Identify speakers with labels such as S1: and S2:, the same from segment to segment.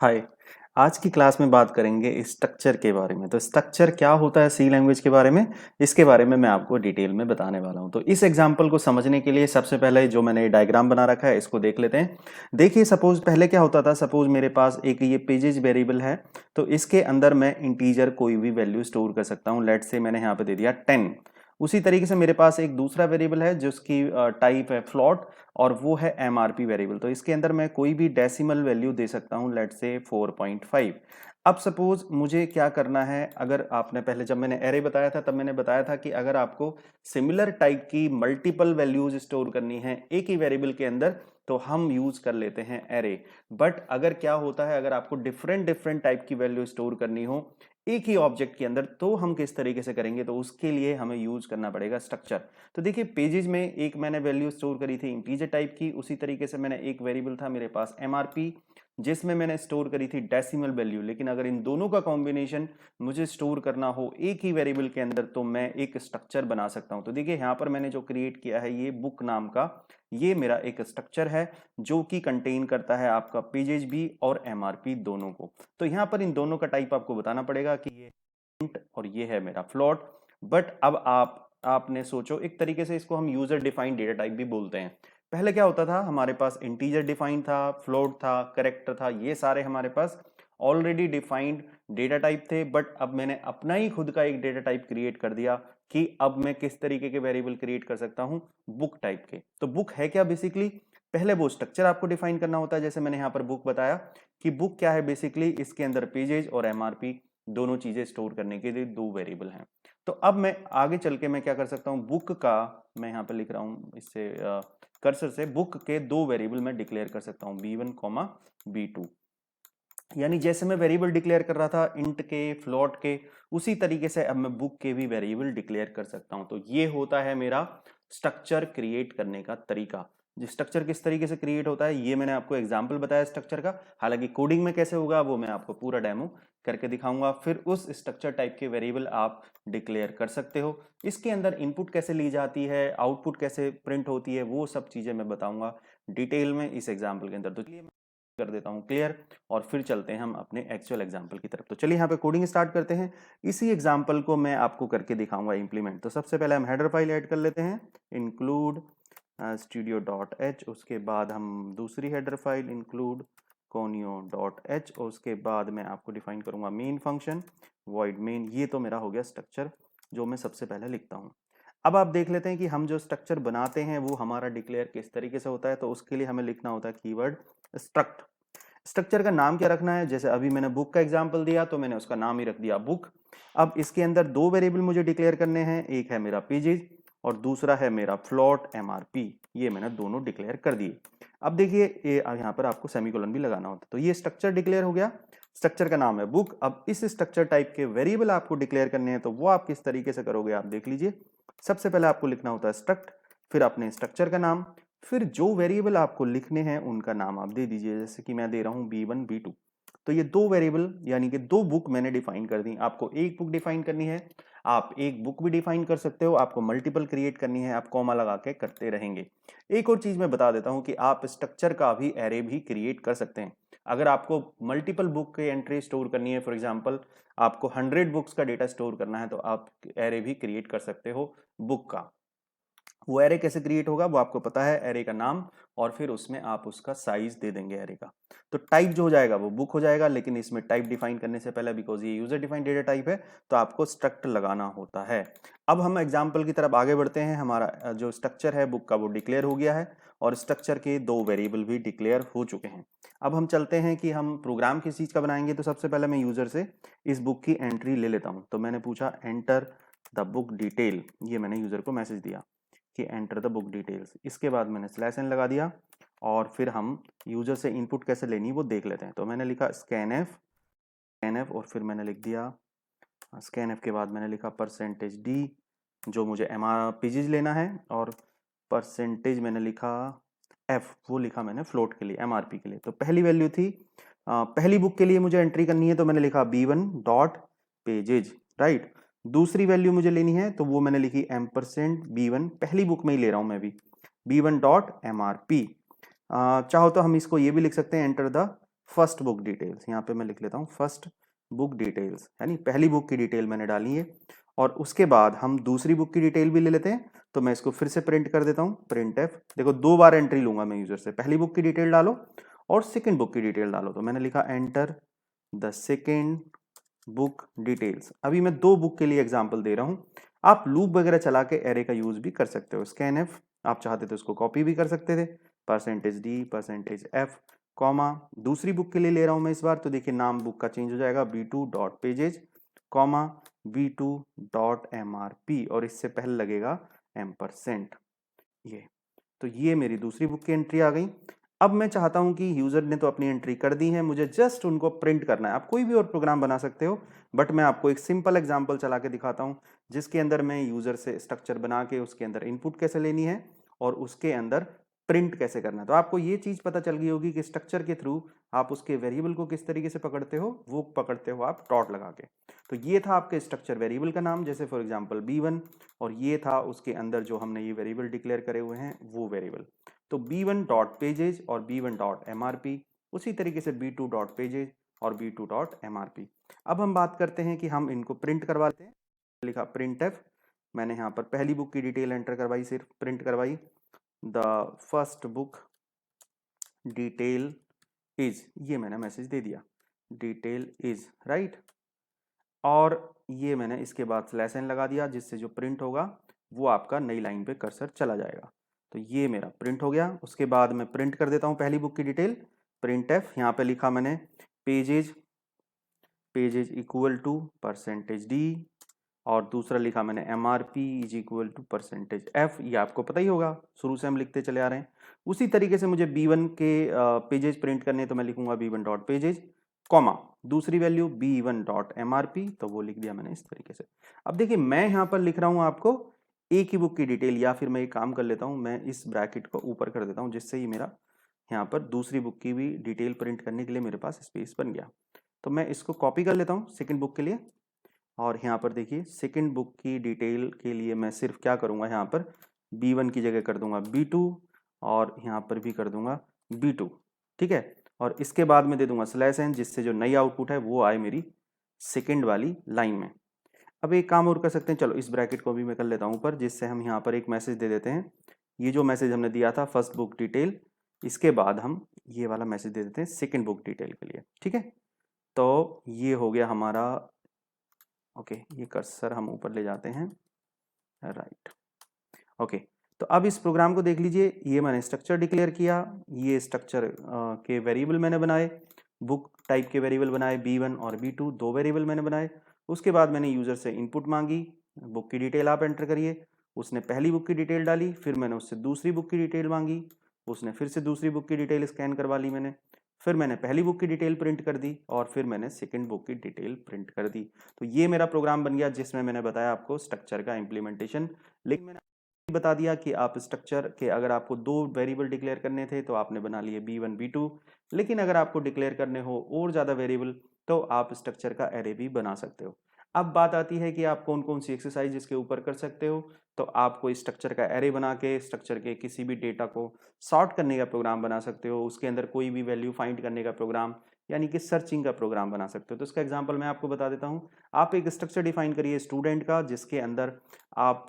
S1: हाय। आज की क्लास में बात करेंगे स्ट्रक्चर के बारे में। तो स्ट्रक्चर क्या होता है सी लैंग्वेज के बारे में, इसके बारे में मैं आपको डिटेल में बताने वाला हूं। तो इस एग्जांपल को समझने के लिए सबसे पहले जो मैंने डायग्राम बना रखा है इसको देख लेते हैं। देखिए, सपोज पहले क्या होता था, सपोज मेरे पास एक ये पेजेस वेरिएबल है। तो इसके अंदर मैं इंटीजर कोई भी वैल्यू स्टोर कर सकता हूँ। लेट से मैंने यहाँ पे दे दिया 10। उसी तरीके से मेरे पास एक दूसरा वेरिएबल है जिसकी टाइप है फ्लोट, और वो है एमआरपी वेरिएबल। तो इसके अंदर मैं कोई भी डेसिमल वैल्यू दे सकता हूं, लेट से 4.5। अब सपोज मुझे क्या करना है, अगर आपने पहले जब मैंने एरे बताया था तब मैंने बताया था कि अगर आपको सिमिलर टाइप की मल्टीपल वैल्यूज स्टोर करनी है एक ही वेरिएबल के अंदर तो हम यूज कर लेते हैं एरे। बट अगर क्या होता है, अगर आपको डिफरेंट डिफरेंट टाइप की वैल्यू स्टोर करनी हो एक ही ऑब्जेक्ट के अंदर तो हम किस तरीके से करेंगे, तो उसके लिए हमें यूज करना पड़ेगा स्ट्रक्चर। तो देखिए, पेजेस में एक मैंने वैल्यू स्टोर करी थी इंटीजर टाइप की, उसी तरीके से मैंने एक वेरिएबल था मेरे पास एमआरपी जिसमें मैंने स्टोर करी थी डेसिमल वैल्यू। लेकिन अगर इन दोनों का कॉम्बिनेशन मुझे स्टोर करना हो एक ही वेरिएबल के अंदर तो मैं एक स्ट्रक्चर बना सकता हूं। तो देखिए, यहां पर मैंने जो क्रिएट किया है ये बुक नाम का, ये मेरा एक स्ट्रक्चर है जो कि कंटेन करता है आपका पेजेस भी और एमआरपी दोनों को। तो यहां पर इन दोनों का टाइप आपको बताना पड़ेगा कि ये इंट और ये है मेरा फ्लोट। बट अब आपने सोचो, एक तरीके से इसको हम यूजर डिफाइंड डेटा टाइप भी बोलते हैं। पहले क्या होता था, हमारे पास इंटीजर डिफाइंड था, फ्लोट था, करेक्टर था, ये सारे हमारे पास ऑलरेडी डिफाइंड डेटा टाइप थे। बट अब मैंने अपना ही खुद का एक डेटा टाइप क्रिएट कर दिया कि अब मैं किस तरीके के वेरिएबल क्रिएट कर सकता हूं, बुक टाइप के। तो बुक है क्या बेसिकली, पहले वो स्ट्रक्चर आपको डिफाइन करना होता है। जैसे मैंने यहाँ पर बुक बताया कि बुक क्या है, बेसिकली इसके अंदर पेजेज और एमआरपी दोनों चीजें स्टोर करने के लिए दो वेरिएबल हैं। तो अब मैं आगे चल के मैं क्या कर सकता हूँ, बुक का मैं यहाँ पे लिख रहा हूँ इससे कर्सर से, बुक के दो वेरिएबल मैं डिक्लेयर कर सकता हूँ B1 कॉमा B2। यानी जैसे मैं वेरिएबल डिक्लेयर कर रहा था इंट के, फ्लोट के, उसी तरीके से अब मैं बुक के भी वेरिएबल डिक्लेयर कर सकता हूं। तो ये होता है मेरा स्ट्रक्चर क्रिएट करने का तरीका। स्ट्रक्चर किस तरीके से क्रिएट होता है ये मैंने आपको एग्जांपल बताया स्ट्रक्चर का। हालांकि कोडिंग में कैसे होगा वो मैं आपको पूरा डेमो करके दिखाऊंगा। फिर उस स्ट्रक्चर टाइप के वेरिएबल आप डिक्लेयर कर सकते हो। इसके अंदर इनपुट कैसे ली जाती है, आउटपुट कैसे प्रिंट होती है, वो सब चीजें मैं बताऊंगा डिटेल में इस एग्जाम्पल के अंदर। तो चलिए कर देता हूं क्लियर, और फिर चलते हैं हम अपने एक्चुअल एग्जांपल की तरफ। तो चलिए यहाँ पे कोडिंग स्टार्ट करते हैं। इसी एग्जांपल को मैं आपको करके दिखाऊंगा इंप्लीमेंट। तो सबसे पहले हम हेडर फाइल ऐड कर लेते हैं, इंक्लूड studio.h। उसके बाद हम दूसरी हेडर फाइल इंक्लूड conio.h, और उसके बाद मैं आपको डिफाइन करूंगा मेन फंक्शन void main। ये तो मेरा हो गया स्ट्रक्चर जो मैं सबसे पहले लिखता हूँ। अब आप देख लेते हैं कि हम जो स्ट्रक्चर बनाते हैं वो हमारा डिक्लेयर किस तरीके से होता है। तो उसके लिए हमें लिखना होता है कीवर्ड स्ट्रक्ट। स्ट्रक्चर का नाम क्या रखना है, जैसे अभी मैंने बुक का एग्जांपल दिया तो मैंने उसका नाम ही रख दिया बुक। अब इसके अंदर दो वेरिएबल मुझे डिक्लेयर करने हैं, एक है मेरा पेजेस और दूसरा है मेरा फ्लोट एमआरपी। ये मैंने दोनों डिक्लेयर कर दिए। अब देखिए, ये यहाँ पर आपको सेमीकोलन भी लगाना होता है। तो ये स्ट्रक्चर डिक्लेयर हो गया, स्ट्रक्चर का नाम है बुक। अब इस स्ट्रक्चर टाइप के वेरिएबल आपको डिक्लेयर करने हैं, तो वो आप किस तरीके से करोगे आप देख लीजिए। सबसे पहले आपको लिखना होता है स्ट्रक्ट, फिर अपने स्ट्रक्चर का नाम, फिर जो वेरिएबल आपको लिखने हैं उनका नाम आप दे दीजिए। जैसे कि मैं दे रहा हूं B1 B2। तो ये दो वेरिएबल यानी कि दो बुक मैंने डिफाइन कर दी। आपको एक बुक डिफाइन करनी है, आप एक बुक भी डिफाइन कर सकते हो। आपको मल्टीपल क्रिएट करनी है, आप कॉमा लगा के करते रहेंगे। एक और चीज मैं बता देता हूं कि आप स्ट्रक्चर का भी एरे भी क्रिएट कर सकते हैं। अगर आपको मल्टीपल बुक की एंट्री स्टोर करनी है, फॉर एग्जाम्पल आपको 100 बुक्स का डेटा स्टोर करना है, तो आप एरे भी क्रिएट कर सकते हो बुक का। वो एरे कैसे क्रिएट होगा वो आपको पता है, एरे का नाम और फिर उसमें आप उसका साइज दे देंगे एरे का। तो टाइप जो हो जाएगा वो बुक हो जाएगा। लेकिन इसमें टाइप डिफाइन करने से पहले, बिकॉज ये यूजर डिफाइंड डेटा टाइप है, तो आपको स्ट्रक्ट लगाना होता है। अब हम एग्जाम्पल की तरफ आगे बढ़ते हैं। हमारा जो स्ट्रक्चर है बुक का वो डिक्लेयर हो गया है और स्ट्रक्चर के दो वेरिएबल भी डिक्लेयर हो चुके हैं। अब हम चलते हैं कि हम प्रोग्राम किस चीज का बनाएंगे। तो सबसे पहले मैं यूजर से इस बुक की एंट्री ले लेता हूं। तो मैंने पूछा एंटर द बुक डिटेल, ये मैंने यूजर को मैसेज दिया कि एंटर द बुक डिटेल्स। इसके बाद मैंने स्लैश एन लगा दिया और फिर हम यूजर से इनपुट कैसे लेनी वो देख लेते हैं। तो मैंने लिखा स्कैन एफ और फिर मैंने लिख दिया स्कैन एफ के बाद मैंने लिखा %d जो मुझे पेजेस लेना है, और परसेंटेज मैंने लिखा एफ, वो लिखा मैंने फ्लोट के लिए, एमआरपी के लिए। तो पहली वैल्यू थी पहली बुक के लिए मुझे एंट्री करनी है, तो मैंने लिखा B1 डॉट पेजेज, राइट। दूसरी वैल्यू मुझे लेनी है तो वो मैंने लिखी %B1, पहली बुक में ही ले रहा हूं मैं भी, B1 डॉट एमआरपी। चाहो तो हम इसको ये भी लिख सकते हैं, enter the first book details, यहाँ पे मैं लिख लेता हूँ फर्स्ट बुक डिटेल्स, यानी पहली बुक की डिटेल मैंने डाली है। और उसके बाद हम दूसरी बुक की डिटेल भी ले लेते हैं, तो मैं इसको फिर से प्रिंट कर देता हूँ, प्रिंट एफ। देखो 2 बार एंट्री लूंगा मैं यूजर से, पहली बुक की डिटेल डालो और सेकंड बुक की डिटेल डालो। तो मैंने लिखा enter the second book details. अभी मैं 2 बुक के लिए एग्जांपल दे रहा हूं, आप लूप वगैरह चला के एरे का यूज भी कर सकते हो। स्कैन एफ, आप चाहते तो इसको कॉपी भी कर सकते थे, %d %f कॉमा, दूसरी बुक के लिए ले रहा हूं मैं इस बार, तो देखिए नाम बुक का चेंज हो जाएगा b2.pages कॉमा b2.mrp और इससे पहले लगेगा %। ये तो ये मेरी दूसरी बुक की एंट्री आ गई। अब मैं चाहता हूं कि यूजर ने तो अपनी एंट्री कर दी है, मुझे जस्ट उनको प्रिंट करना है। आप कोई भी और प्रोग्राम बना सकते हो, बट मैं आपको एक सिंपल एग्जांपल चला के दिखाता हूं, जिसके अंदर मैं यूजर से स्ट्रक्चर बना के उसके अंदर इनपुट कैसे लेनी है और उसके अंदर प्रिंट कैसे करना है। तो आपको ये चीज पता चल गई होगी कि स्ट्रक्चर के थ्रू आप उसके वेरिएबल को किस तरीके से पकड़ते हो, वो पकड़ते हो आप डॉट लगा के। तो ये था आपके स्ट्रक्चर वेरिएबल का नाम, जैसे फॉर एग्जांपल b1, और ये था उसके अंदर जो हमने ये वेरिएबल डिक्लेयर करे हुए हैं वो वेरिएबल। तो b1.pages और b1.mrp, उसी तरीके से b2.pages और b2.mrp। अब हम बात करते हैं कि हम इनको प्रिंट करवाते हैं। लिखा प्रिंट एफ, मैंने यहाँ पर पहली बुक की डिटेल एंटर करवाई, सिर्फ प्रिंट करवाई, the first book detail is, ये मैंने मैसेज दे दिया, डिटेल इज राइट। और ये मैंने इसके बाद स्लैश एन लगा दिया, जिससे जो प्रिंट होगा वो आपका नई लाइन पे कर्सर चला जाएगा। तो ये मेरा प्रिंट हो गया। उसके बाद मैं प्रिंट कर देता हूँ पहली बुक की डिटेल, प्रिंट एफ, यहाँ पे लिखा मैंने pages, pages equal to %d, और दूसरा लिखा मैंने mrp is equal to %f। ये आपको पता ही होगा, शुरू से हम लिखते चले आ रहे हैं। उसी तरीके से मुझे b1 के पेजेज प्रिंट करने, तो मैं लिखूंगा b1.pages कॉमा, दूसरी वैल्यू b1.mrp, तो वो लिख दिया मैंने इस तरीके से। अब देखिए मैं यहाँ पर लिख रहा हूँ आपको एक ही बुक की डिटेल, या फिर मैं एक काम कर लेता हूँ, मैं इस ब्रैकेट को ऊपर कर देता हूँ, जिससे ही मेरा यहाँ पर दूसरी बुक की भी डिटेल प्रिंट करने के लिए मेरे पास स्पेस बन गया। तो मैं इसको कॉपी कर लेता हूँ सेकंड बुक के लिए, और यहाँ पर देखिए सेकंड बुक की डिटेल के लिए मैं सिर्फ क्या करूँगा, यहाँ पर b1 की जगह कर दूंगा b2, और यहाँ पर भी कर दूंगा b2, ठीक है। और इसके बाद में दे दूंगा स्लैश एन, जिससे जो नई आउटपुट है वो आए मेरी सेकंड वाली लाइन में। अब एक काम और कर सकते हैं, चलो इस ब्रैकेट को भी मैं कर लेता हूँ ऊपर, जिससे हम यहाँ पर एक मैसेज दे देते हैं। ये जो मैसेज हमने दिया था फर्स्ट बुक डिटेल, इसके बाद हम ये वाला मैसेज दे देते हैं सेकंड बुक डिटेल के लिए, ठीक है। तो ये हो गया हमारा, ओके, ये कर्सर हम ऊपर ले जाते हैं, राइट, ओके। तो अब इस प्रोग्राम को देख लीजिए, ये मैंने स्ट्रक्चर डिक्लेयर किया, ये स्ट्रक्चर के वेरिएबल मैंने बनाए, बुक टाइप के वेरिएबल बनाए b1 और b2, 2 वेरिएबल मैंने बनाए। उसके बाद मैंने यूजर से इनपुट मांगी, बुक की डिटेल आप एंटर करिए, उसने पहली बुक की डिटेल डाली, फिर मैंने उससे दूसरी बुक की डिटेल मांगी, उसने फिर से दूसरी बुक की डिटेल स्कैन करवा ली मैंने, फिर मैंने पहली बुक की डिटेल प्रिंट कर दी, और फिर मैंने सेकंड बुक की डिटेल प्रिंट कर दी। तो ये मेरा प्रोग्राम बन गया, जिसमें मैंने बताया आपको स्ट्रक्चर का इम्प्लीमेंटेशन। लेकिन मैंने बता दिया कि आप स्ट्रक्चर के अगर आपको 2 वेरिएबल डिक्लेयर करने थे तो आपने बना लिए b1 b2, लेकिन अगर आपको डिक्लेयर करने हो और ज़्यादा वेरिएबल, तो आप स्ट्रक्चर का एरे भी बना सकते हो। अब बात आती है कि आप कौन कौन सी एक्सरसाइज इसके ऊपर कर सकते हो। तो आप कोई स्ट्रक्चर का एरे बना के स्ट्रक्चर के किसी भी डेटा को सॉर्ट करने का प्रोग्राम बना सकते हो, उसके अंदर कोई भी वैल्यू फाइंड करने का प्रोग्राम, यानी कि सर्चिंग का प्रोग्राम बना सकते हो। तो इसका एग्जांपल मैं आपको बता देता हूँ। आप एक स्ट्रक्चर डिफाइन करिए स्टूडेंट का, जिसके अंदर आप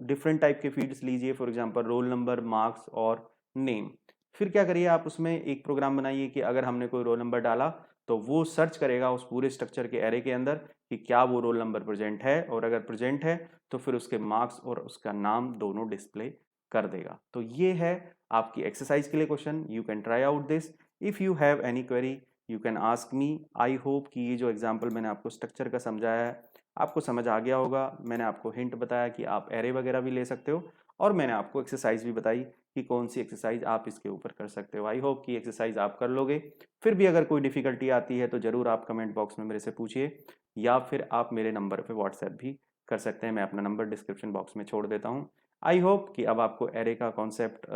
S1: डिफरेंट टाइप के फील्ड्स लीजिए, for example roll number, marks और नेम। फिर क्या करिए, आप उसमें एक प्रोग्राम बनाइए कि अगर हमने कोई रोल नंबर डाला तो वो सर्च करेगा उस पूरे स्ट्रक्चर के एरे के अंदर कि क्या वो रोल नंबर प्रेजेंट है, और अगर प्रेजेंट है तो फिर उसके मार्क्स और उसका नाम दोनों डिस्प्ले कर देगा। तो ये है आपकी एक्सरसाइज के लिए question. You can try out this. If you have any query you can ask me. I hope कि ये जो एग्जाम्पल मैंने आपको स्ट्रक्चर का समझाया है आपको समझ आ गया होगा। मैंने आपको हिंट बताया कि आप एरे वगैरह भी ले सकते हो, और मैंने आपको एक्सरसाइज भी बताई कि कौन सी एक्सरसाइज आप इसके ऊपर कर सकते हो। आई होप कि एक्सरसाइज आप कर लोगे। फिर भी अगर कोई डिफिकल्टी आती है तो ज़रूर आप कमेंट बॉक्स में मेरे से पूछिए, या फिर आप मेरे नंबर पे व्हाट्सएप भी कर सकते हैं। मैं अपना नंबर डिस्क्रिप्शन बॉक्स में छोड़ देता हूँ। आई होप कि अब आपको एरे का कॉन्सेप्ट,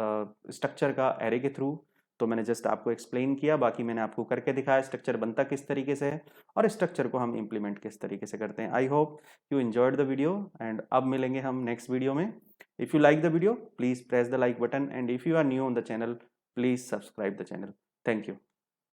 S1: स्ट्रक्चर का एरे के थ्रू तो मैंने जस्ट आपको एक्सप्लेन किया, बाकी मैंने आपको करके दिखाया स्ट्रक्चर बनता किस तरीके से है और स्ट्रक्चर को हम इम्प्लीमेंट किस तरीके से करते हैं। I hope you enjoyed the video, and अब मिलेंगे हम नेक्स्ट वीडियो में। If you like the video, please press the like button, and if you are new on the channel, please subscribe the channel. Thank you.